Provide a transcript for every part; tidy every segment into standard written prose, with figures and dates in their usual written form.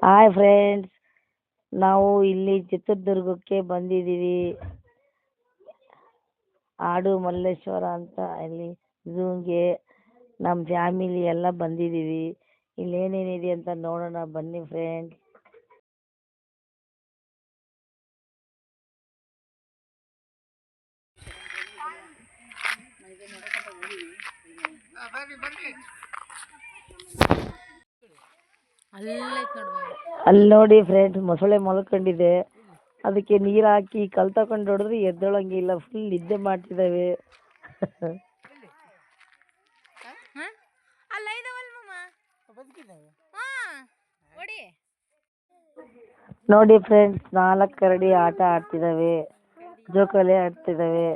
Hi friends, ನಾವು ಇಲ್ಲಿ ಚಿತ್ರದುರ್ಗಕ್ಕೆ ಬಂದಿದ್ದೀವಿ. ಆಡು ಮಲ್ಲೇಶ್ವರ ಅಂತ ಇಲ್ಲಿ ಝೂಗೆ ನಮ್ಮ ಫ್ಯಾಮಿಲಿ ಎಲ್ಲ ಬಂದಿದ್ದೀವಿ. ಇಲ್ಲಿ ಏನೇನಿದೆ ಅಂತ ನೋಡೋಣ ಬನ್ನಿ ಫ್ರೆಂಡ್ಸ್. ಅಲ್ಲಿ ನೋಡಿ ಫ್ರೆಂಡ್ಸ್, ಮೊಸಳೆ ಮಲ್ಕೊಂಡಿದೆ. ಅದಕ್ಕೆ ನೀರು ಹಾಕಿ ಕಲ್ ತಕೊಂಡು ಹೊಡೆದ್ರೆ ಎದ್ದೊಳಂಗಿಲ್ಲ, ಫುಲ್ ನಿದ್ದೆ ಮಾಡ್ತಿದ್ದಾವೆ. ನೋಡಿ ಫ್ರೆಂಡ್ಸ್, 4 ಕರಡಿ ಆಟ ಆಡ್ತಿದ್ದಾವೆ, ಜೋಕಾಲಿ ಆಡ್ತಿದ್ದಾವೆ.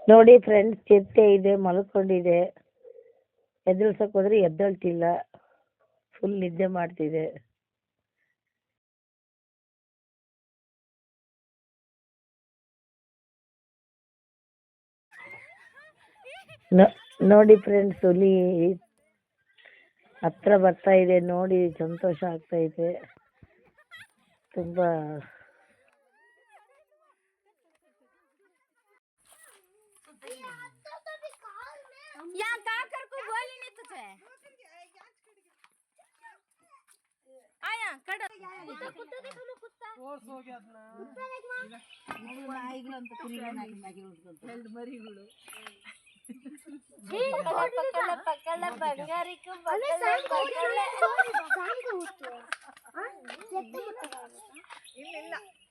ನೋಡಿ ಫ್ರೆಂಡ್ಸ್, ಚಿರತೆ ಇದೆ, ಮಲ್ಕೊಂಡಿದೆ. ಎದುರ್ಸಕ್ ಹೋದ್ರೆ ಎದ್ದಳ್ತಿಲ್ಲ, ಫುಲ್ ನಿದ್ದೆ ಮಾಡ್ತಿದೆ. ನೋಡಿ ಫ್ರೆಂಡ್ಸ್, ಹುಲಿ ಹತ್ರ ಬರ್ತಾ ಇದೆ. ನೋಡಿ ಸಂತೋಷ ಆಗ್ತಾ ಇದೆ ತುಂಬಾ.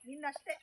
ನಿನ್ನಷ್ಟೇ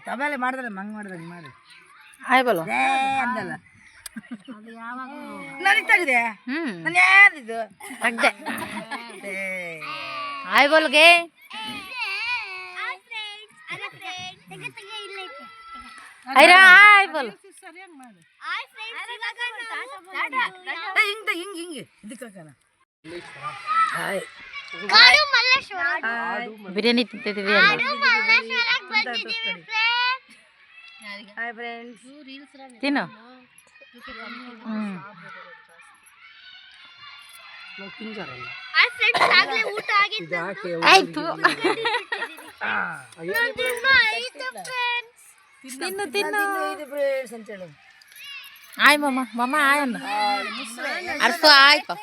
ತಮೇಲೆ ಮಾಡಿದ್ರೆ ಮಂಗ್ ಮಾಡಿದ್ರೆ ಮಾಡಿ ಆಯ್ಬಲ್ಲ ಅಂದಲ್ಲ ನಡೀತಾಗಿದೆ. ನಾನು ಯಾರಿದು ಅಡ್ಡೆ ಆಯ್ಬಲ್ಗೆ ಆಯ್ಬಲ್ ಹಿಂಗೆ ಹಿಂಗೆ ಇದಕ್ಕೆ ಬಿರಿಯಾನಿ ತಿಂತಿದ್ದೀವಿ. ತಿನ್ನು. ಆಯ್ತು, ತಿನ್ನು ತಿನ್ನು. ಆಯ್ ಮಮ್ಮ ಮಮ್ಮ ಆಯ್ ಅನ್ನ ಅರ್ಸು ಆಯ್ತು.